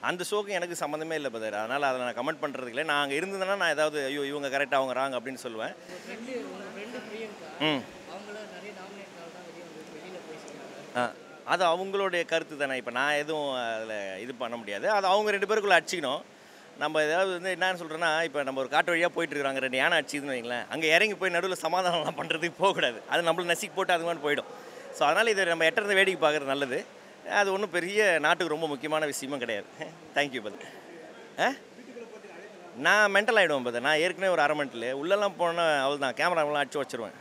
அந்த ஷோக்கு எனக்கு சம்மந்தமே இல்லை பதர். அதனால் அதை நான் கமெண்ட் பண்ணுறதுக்கு இல்லை. நான் அங்கே இருந்ததுன்னா நான் ஏதாவது ஐயோ இவங்க கரெக்டாக அவங்க ராங் அப்படின்னு சொல்லுவேன். அது அவங்களுடைய கருத்து தானே. இப்போ நான் எதுவும் அதில் இது பண்ண முடியாது. அது அவங்க 2 பேருக்குள்ளே அடிச்சிக்கணும். நம்ம ஏதாவது வந்து என்னன்னு சொல்கிறேன்னா, இப்போ நம்ம ஒரு காட்டு வழியாக போயிட்டுருக்காங்க, 2 யானை அடிச்சிதுன்னு வைங்களேன், அங்கே இறங்கி போய் நடுவில் சமாதானம்லாம் பண்ணுறதுக்கு போகக்கூடாது. அது நம்மளுக்கு நசிக்கு போட்டு அது மாதிரி போயிடும். ஸோ அதனால் இதை நம்ம எட்டருந்து வேடிக்கை பார்க்குறது நல்லது. அது ஒன்றும் பெரிய நாட்டுக்கு ரொம்ப முக்கியமான விஷயமும் கிடையாது. தேங்க்யூ பதர். நான் மென்டல் ஆகிடுவேன் பதர். நான் ஏற்கனவே ஒரு அரை மென்டல் உள்ளெல்லாம் போனால் அவள் தான் கேமராவெலாம் அடிச்சு வச்சுருவேன்.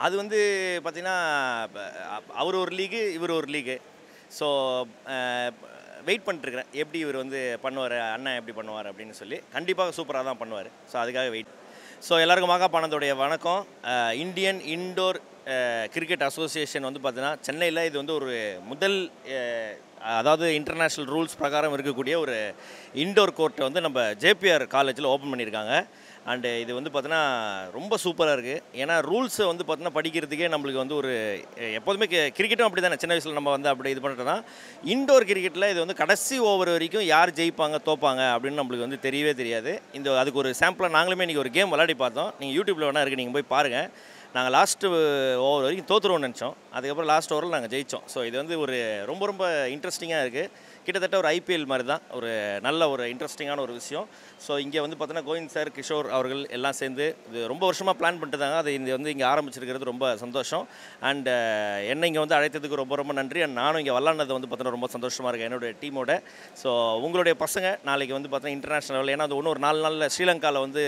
அது வந்து பார்த்திங்கன்னா அவர் ஒரு லீகு, இவர் ஒரு லீகு. ஸோ வெயிட் பண்ணிட்டுருக்கிறேன் எப்படி இவர் வந்து பண்ணுவார், அண்ணன் எப்படி பண்ணுவார் அப்படின்னு சொல்லி. கண்டிப்பாக சூப்பராக தான் பண்ணுவார். ஸோ அதுக்காக வெயிட். ஸோ எல்லாருக்கும் மாகாபானந்தோடைய வணக்கம். இந்தியன் இண்டோர் கிரிக்கெட் அசோசியேஷன் வந்து பார்த்தீங்கன்னா சென்னையில் இது வந்து ஒரு முதல் அதாவது இன்டர்நேஷ்னல் ரூல்ஸ் பிரகாரம் இருக்கக்கூடிய ஒரு இண்டோர் கோர்ட்டை வந்து நம்ம ஜேபிஆர் காலேஜில் ஓப்பன் பண்ணியிருக்காங்க. அண்டு இது வந்து பார்த்தீங்கன்னா ரொம்ப சூப்பராக இருக்குது. ஏன்னா ரூல்ஸை வந்து பார்த்தீங்கன்னா படிக்கிறதுக்கே நம்மளுக்கு வந்து ஒரு எப்போதுமே கிரிக்கெட்டும் அப்படி தானே. சின்ன வயசில் நம்ம வந்து அப்படி இது பண்ணுறது தான். இண்டோர் கிரிக்கெட்டில் இது வந்து கடைசி ஓவர் வரைக்கும் யார் ஜெயிப்பாங்க தோப்பாங்க அப்படின்னு நம்மளுக்கு வந்து தெரியவே தெரியாது. அதுக்கு ஒரு சாம்பிளாக நாங்களுமே இன்றைக்கி ஒரு கேம் விளையாடி பார்த்தோம். நீங்கள் யூடியூப்பில் வேணா இருக்குது, நீங்கள் போய் பாருங்கள். நாங்கள் லாஸ்ட்டு ஓவர் வரைக்கும் தோற்றுருவோம்னு நினச்சோம். அதுக்கப்புறம் லாஸ்ட் ஓவரில் நாங்கள் ஜெயித்தோம். ஸோ இது வந்து ஒரு ரொம்ப ரொம்ப இன்ட்ரெஸ்டிங்காக இருக்குது. கிட்டத்தட்ட ஒரு ஐபிஎல் மாதிரி தான், ஒரு நல்ல ஒரு இன்ட்ரெஸ்டிங்கான ஒரு விஷயம். ஸோ இங்கே வந்து பார்த்தீங்கன்னா கோவிந்த் சார், கிஷோர் அவர்கள் எல்லாம் சேர்ந்து இது ரொம்ப வருஷமாக பிளான் பண்ணிட்டு தாங்க. அது வந்து இங்கே ஆரம்பிச்சிருக்கிறது ரொம்ப சந்தோஷம். அண்டு என்னை இங்கே வந்து அழைத்ததுக்கு ரொம்ப ரொம்ப நன்றி. அண்ட் நானும் இங்கே விளாண்டது வந்து பார்த்தீங்கன்னா ரொம்ப சந்தோஷமாக இருக்கேன் என்னுடைய டீமோட. ஸோ உங்களுடைய பசங்க நாளைக்கு வந்து பார்த்தீங்கன்னா இன்டர்நேஷ்னல் லெவலில், ஏன்னா அது இன்னும் ஒரு 4 நாளில் ஸ்ரீலங்காவில் வந்து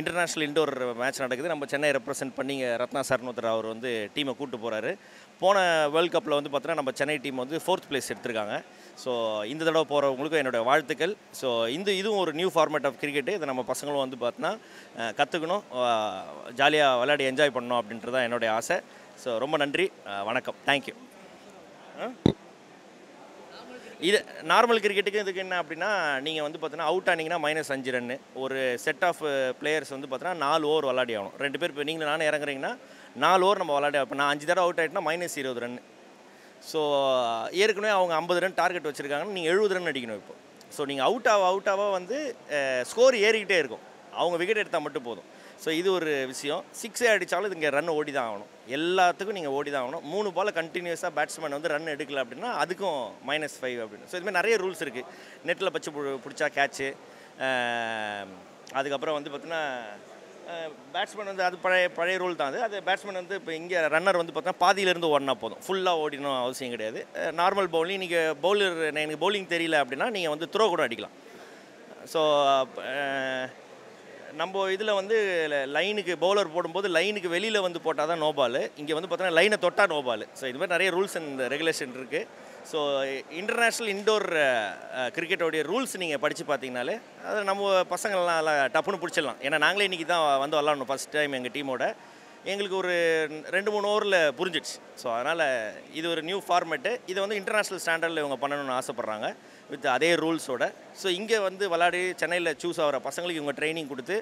இன்டர்நேஷ்னல் இண்டோர் மேட்ச் நடக்குது. நம்ம சென்னை ரெப்ரசென்ட் பண்ணி ரத்னா சர்னோத்தர் அவர் வந்து டீமை கூப்பிட்டு போகிறாரு. போன வேர்ல்டு கப்பில் வந்து பார்த்தீங்கன்னா நம்ம சென்னை டீம் வந்து 4th பிளேஸ் எடுத்திருக்காங்க. ஸோ இந்த தடவை போகிறவங்களுக்கும் என்னோடய வாழ்த்துக்கள். ஸோ இதுவும் ஒரு நியூ ஃபார்மேட் ஆஃப் கிரிக்கெட்டு. இதை நம்ம பசங்களும் வந்து பார்த்தீங்கன்னா கற்றுக்கணும், ஜாலியாக விளையாடி என்ஜாய் பண்ணணும் அப்படின்றது தான் என்னுடைய ஆசை. ஸோ ரொம்ப நன்றி, வணக்கம், தேங்க்யூ. இது நார்மல் கிரிக்கெட்டுக்கு இதுக்கு என்ன அப்படின்னா, நீங்கள் வந்து பார்த்தீங்கன்னா அவுட் ஆனீங்கன்னா -5 ரன்னு. ஒரு செட் ஆஃப் பிளேயர்ஸ் வந்து பார்த்தீங்கன்னா 4 ஓவர் விளையாடி ஆகணும். 2 பேர் இப்போ நீங்கள் நானும் இறங்குறீங்கன்னா 4 ஓவர் நம்ம விளையாடி. இப்போ நான் 5 தடவை அவுட் ஆகிட்டேன்னா -20 ரன். ஸோ ஏற்கனவே அவங்க 50 ரன் டார்கெட் வச்சுருக்காங்கன்னா நீங்கள் 70 ரன் அடிக்கணும் இப்போ. ஸோ நீங்கள் அவுட் ஆக வந்து ஸ்கோர் ஏறிக்கிட்டே இருக்கும். அவங்க விக்கெட் எடுத்தால் மட்டும் போதும். ஸோ இது ஒரு விஷயம். 6 அடித்தாலும் இது இங்கே ரன் ஓடி தான் ஆகணும். எல்லாத்துக்கும் நீங்கள் ஓடி தான் ஆகணும். 3 பால் கண்டினியூஸாக பேட்ஸ்மேன் வந்து ரன் எடுக்கல அப்படின்னா அதுக்கும் -5 அப்படின்னு. ஸோ இதுமாதிரி நிறைய ரூல்ஸ் இருக்குது. நெட்டில் பச்சு பிடிச்சா கேட்ச்சு. அதுக்கப்புறம் வந்து பார்த்தீங்கன்னா பேட்ஸ்மேன் வந்து அது பழைய ரூல் தான். அது பேட்ஸ்மேன் வந்து இப்போ இங்கே ரன்னர் வந்து பார்த்தா பாதியிலேருந்து ஓடினா போதும், ஃபுல்லாக ஓடினும் அவசியம் கிடையாது. நார்மல் பவுலிங், நீங்கள் எனக்கு பவுலிங் தெரியல அப்படின்னா நீங்கள் வந்து த்ரோ கூட அடிக்கலாம். ஸோ நம்ம இதில் வந்து லைனுக்கு பவுலர் போடும்போது லைனுக்கு வெளியில் வந்து போட்டால் தான் நோ பால். இங்கே வந்து பார்த்தீங்கன்னா லைனை தொட்டால் நோ பால். ஸோ இது மாதிரி நிறைய ரூல்ஸ் அண்ட் ரெகுலேஷன் இருக்குது. ஸோ இன்டர்நேஷ்னல் இண்டோர் கிரிக்கெட்டோடைய ரூல்ஸ் நீங்கள் படித்து பார்த்தீங்கனாலே அது நம்ம பசங்கள்லாம் நல்லா டப்புன்னு பிடிச்சிடலாம். ஏன்னா நாங்களே இன்றைக்கி தான் வந்து விளாடணும் ஃபஸ்ட் டைம் எங்கள் டீமோட. எங்களுக்கு ஒரு 2-3 ஓவரில் புரிஞ்சிடுச்சு. ஸோ அதனால் இது ஒரு நியூ ஃபார்மேட்டு. இதை வந்து இன்டர்நேஷ்னல் ஸ்டாண்டர்டில் இவங்க பண்ணணும்னு ஆசைப்பட்றாங்க வித் அதே ரூல்ஸோட. ஸோ இங்கே வந்து விளையாடி சென்னையில் சூஸ் ஆகிற பசங்களுக்கு இவங்க ட்ரைனிங் கொடுத்து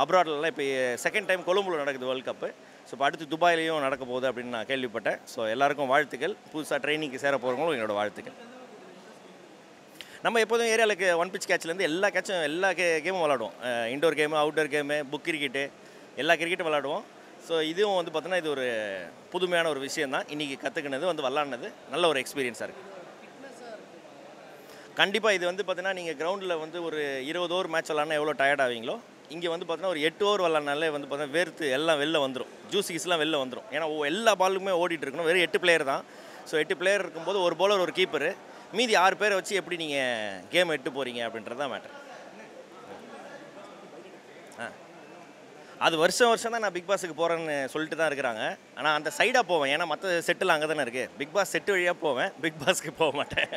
அப்ராட்லலாம் இப்போ 2nd டைம் கொழும்புல நடக்குது வேர்ல்டு கப்பு. ஸோ இப்போ அடுத்து துபாயிலையும் நடக்க போகுது அப்படின்னு நான் கேள்விப்பட்டேன். ஸோ எல்லாருக்கும் வாழ்த்துக்கள். புதுசாக ட்ரைனிங்க்கு சேர போகிறவங்களும் என்னோடய வாழ்த்துக்கள். நம்ம எப்போதும் ஏரியாவுக்கு 1 pitch கேட்ச்லேருந்து எல்லா கேமும் விளாடுவோம். Indoor game, outdoor game, book cricket, எல்லா கிரிக்கெட்டும் விளாடுவோம். ஸோ இதுவும் வந்து பார்த்தோன்னா இது ஒரு புதுமையான ஒரு விஷயம் தான். இன்றைக்கி கற்றுக்கினது வந்து விளாட்னது நல்ல ஒரு எக்ஸ்பீரியன்ஸாக இருக்குது. கண்டிப்பாக இது வந்து பார்த்தீங்கன்னா நீங்கள் கிரவுண்டில் வந்து ஒரு 20 ஓவர் மேட்ச் விளாட்னா எவ்வளோ டயர்ட் ஆவீங்களோ, இங்கே வந்து பார்த்தீங்கன்னா ஒரு 8 ஓவர் விளாட்னாலே வந்து பார்த்தீங்கன்னா வேர்த்து எல்லாம் வெளில வந்துடும், ஜூஸிஸ்லாம் வெளில வந்துடும். ஏன்னா எல்லா பாலுக்குமே ஓடிட்டு இருக்கணும். வெறும் 8 பிளேயர் தான். ஸோ 8 பிளேயர் இருக்கும்போது ஒரு பவுலர், ஒரு கீப்பரு, மீதி 6 பேரை வச்சு எப்படி நீங்கள் கேம் எட்டு போகிறீங்க அப்படின்றது தான் மேட்டர். அது வருஷம் தான் நான் பிக் பாஸுக்கு போகிறேன்னு சொல்லிட்டு தான் இருக்கிறாங்க. ஆனால் அந்த சைடாக போவேன். ஏன்னா மற்ற செட்டில் அங்கே தானே இருக்குது. பிக் பாஸ் செட்டு வழியாக போவேன், பிக் பாஸ்க்கு போக மாட்டேன்.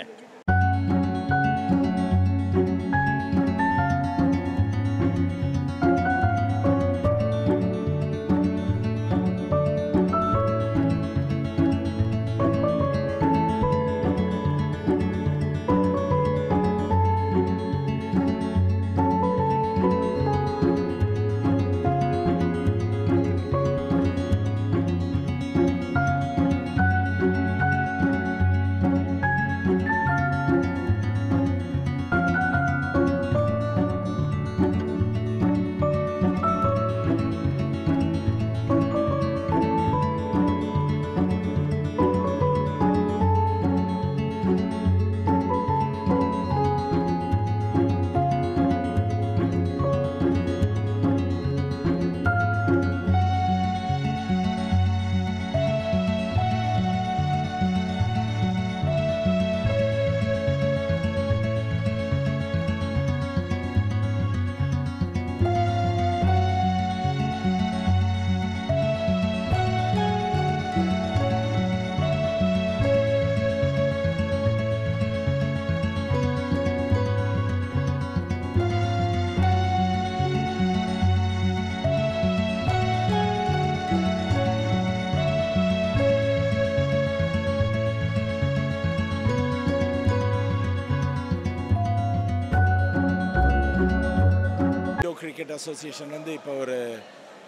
கிரிக்கெட் அசோசியேஷன் வந்து இப்போ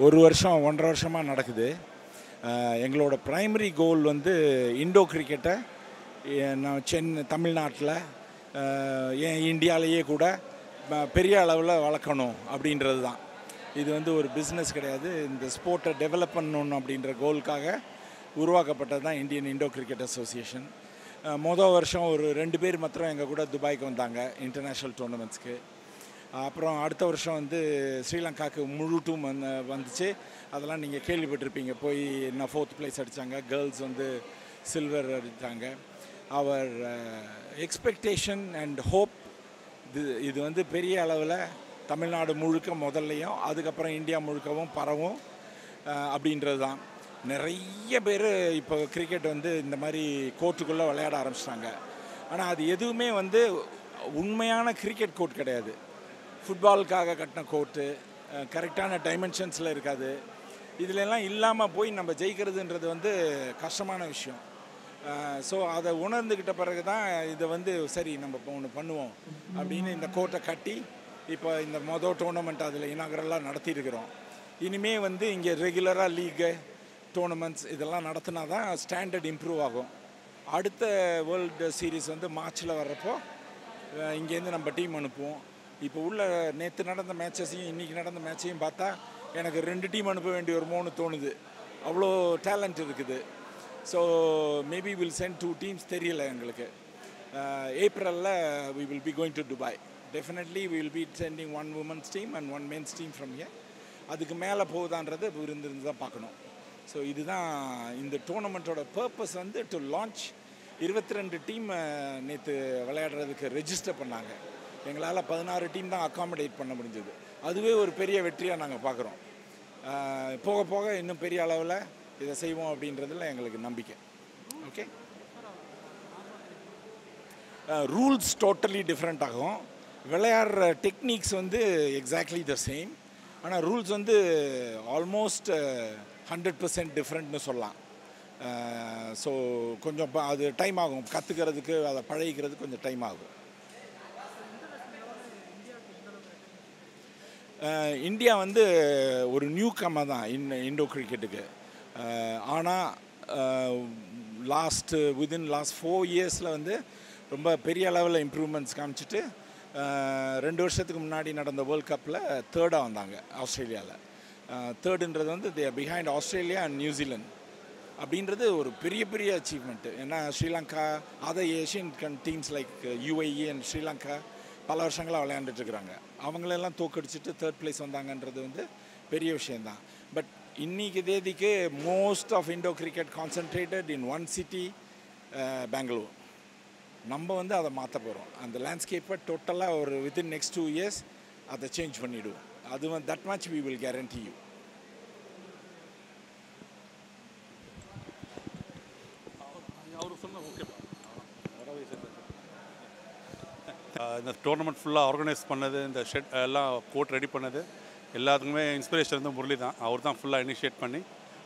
ஒரு வருஷம் 1.5 வருஷமாக நடக்குது. எங்களோட ப்ரைமரி கோல் வந்து இண்டோ கிரிக்கெட்டை நான் தமிழ்நாட்டில் ஏன் இந்தியாவிலேயே கூட பெரிய அளவில் வளர்க்கணும் அப்படின்றது தான். இது வந்து ஒரு பிஸ்னஸ் கிடையாது. இந்த ஸ்போர்ட்டை டெவலப் பண்ணணும் அப்படின்ற கோலுக்காக உருவாக்கப்பட்டது தான் இந்தியன் இண்டோ கிரிக்கெட் அசோசியேஷன். வருஷம் ஒரு 2 பேர் மாத்திரம் எங்கள் கூட துபாய்க்கு வந்தாங்க இன்டர்நேஷ்னல் டோர்னமெண்ட்ஸ்க்கு. அப்புறம் அடுத்த வருஷம் வந்து ஸ்ரீலங்காவுக்கு முழு டீம் வந்துச்சு. அதெல்லாம் நீங்கள் கேள்விப்பட்டிருப்பீங்க. போய் என்ன 4th place அடித்தாங்க. கேர்ள்ஸ் வந்து சில்வர் அடித்தாங்க. அவர் எக்ஸ்பெக்டேஷன் அண்ட் ஹோப் இது வந்து பெரிய அளவில் தமிழ்நாடு முழுக்க முதல்லையும் அதுக்கப்புறம் இந்தியா முழுக்கவும் பரவும் அப்படின்றது தான். நிறைய பேர் இப்போ கிரிக்கெட் வந்து இந்த மாதிரி கோர்ட்டுக்குள்ளே விளையாட ஆரம்பிச்சிட்டாங்க. ஆனால் அது எதுவுமே வந்து உண்மையான கிரிக்கெட் கோர்ட் கிடையாது. ஃபுட்பாலுக்காக கட்டின கோர்ட்டு கரெக்டான டைமென்ஷன்ஸில் இருக்காது. இதிலெல்லாம் இல்லாமல் போய் நம்ம ஜெயிக்கிறதுன்றது வந்து கஷ்டமான விஷயம். ஸோ அதை உணர்ந்துக்கிட்ட பிறகு தான் இதை வந்து சரி நம்ம இப்போ ஒன்று பண்ணுவோம் அப்படின்னு இந்த கோர்ட்டை கட்டி இப்போ இந்த டோர்னமெண்ட் அதில் இனாகரெல்லாம் நடத்தியிருக்கிறோம். இனிமேல் வந்து இங்கே ரெகுலராக லீகு டோர்னமெண்ட்ஸ் இதெல்லாம் நடத்தினா தான் ஸ்டாண்டர்ட் இம்ப்ரூவ் ஆகும். அடுத்த வேர்ல்டு சீரீஸ் வந்து மார்ச்சில் வர்றப்போ இங்கேருந்து நம்ம டீம் அனுப்புவோம். இப்போ உள்ள நேற்று நடந்த மேட்சஸையும் இன்றைக்கி நடந்த மேட்சையும் பார்த்தா எனக்கு 2 டீம் அனுப்ப வேண்டிய வருமோன்னு தோணுது. அவ்வளோ டேலண்ட் இருக்குது. So maybe will send 2 teams தெரியல எங்களுக்கு. ஏப்ரலில் we will be going to Dubai. Definitely we will be sending 1 women's team and 1 men's team from here. அதுக்கு மேலே போகுதான்றது இருந்து தான் பார்க்கணும். ஸோ இதுதான் இந்த டோர்னமெண்ட்டோட பர்பஸ் வந்து டு லான்ச். 22 டீம் நேற்று விளையாடுறதுக்கு ரெஜிஸ்டர் பண்ணாங்க. எங்களால் 16 டீம் தான் அக்காமடேட் பண்ண முடிஞ்சது. அதுவே ஒரு பெரிய வெற்றியாக நாங்கள் பார்க்குறோம். போக போக இன்னும் பெரிய அளவில் இதை செய்வோம் அப்படின்றதுல எங்களுக்கு நம்பிக்கை. ஓகே, ரூல்ஸ் டோட்டலி டிஃப்ரெண்ட் ஆகும். விளையாடுற டெக்னிக்ஸ் வந்து எக்ஸாக்ட்லி த சேம். ஆனால் ரூல்ஸ் வந்து ஆல்மோஸ்ட் 100% டிஃப்ரெண்ட்னு சொல்லலாம். ஸோ கொஞ்சம் அது டைம் ஆகும் கற்றுக்கிறதுக்கு, அதை பழகிக்கிறதுக்கு கொஞ்சம் டைம் ஆகும். இந்தியா வந்து ஒரு நியூ கம்மர் தான் இண்டோ கிரிக்கெட்டுக்கு. ஆனால் வித்தின் லாஸ்ட் 4 இயர்ஸில் வந்து ரொம்ப பெரிய அளவில் இம்ப்ரூவ்மெண்ட்ஸ் காமிச்சிட்டு 2 வருஷத்துக்கு முன்னாடி நடந்த வேர்ல்ட் கப்பில் 3rd வந்தாங்க ஆஸ்திரேலியாவில். 3ன்றது வந்து they are behind Australia and New Zealand அப்படின்றது ஒரு பெரிய அச்சீவ்மெண்ட்டு. ஏன்னா Sri Lanka other Asian teams like UAE and Sri Lanka பல வருஷங்களாக விளையாண்டுட்டுருக்குறாங்க. அவங்களெல்லாம் தோக்கடிச்சிட்டு 3rd place வந்தாங்கன்றது வந்து பெரிய விஷயந்தான். பட் இன்றைக்கி தேதிக்கு most of indoor cricket concentrated in 1 city, Bangalore. நம்ம வந்து அதை மாற்ற போகிறோம். அந்த லேண்ட்ஸ்கேப்பை டோட்டலாக ஒரு வித்தின் நெக்ஸ்ட் 2 years அதை சேஞ்ச் பண்ணிவிடுவோம். அது வந்து that much we will guarantee you. இந்த டோர்னமெண்ட் ஃபுல்லாக ஆர்கனைஸ் பண்ணது, இந்த எல்லாம் கோர்ட் ரெடி பண்ணது எல்லாத்துக்குமே இன்ஸ்பிரேஷன் வந்து முரளி தான். அவர் தான் ஃபுல்லாக இனிஷியேட் பண்ணி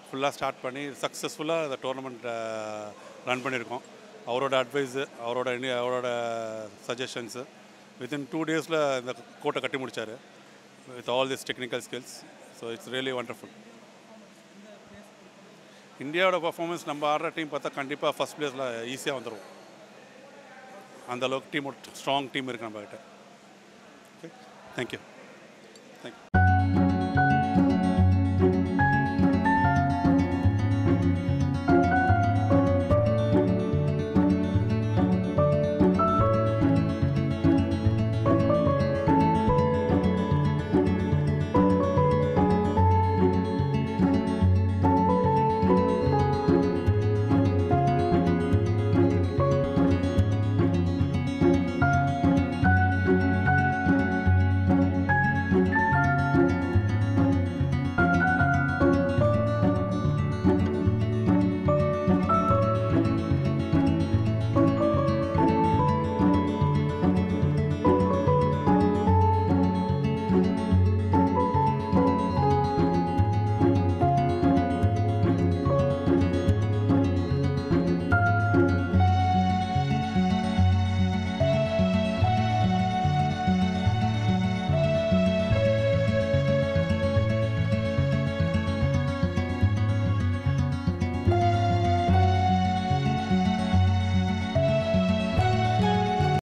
ஃபுல்லாக ஸ்டார்ட் பண்ணி சக்ஸஸ்ஃபுல்லாக இந்த டோர்னமெண்ட் ரன் பண்ணியிருக்கோம். அவரோட அட்வைஸு, அவரோட சஜஷன்ஸு வித்தின் 2 daysல இந்த கோர்ட்டை கட்டி முடித்தார் with all this technical skills. So it's really wonderful. இந்தியாவோட பர்ஃபார்மன்ஸ் நம்ம ஆடுற டீம் பார்த்தா கண்டிப்பாக ஃபஸ்ட் பிளேஸில் ஈஸியாக வந்துடும். அந்தளவுக்கு ஸ்ட்ராங் டீம் இருக்குது நம்மகிட்ட. Okay, thank you.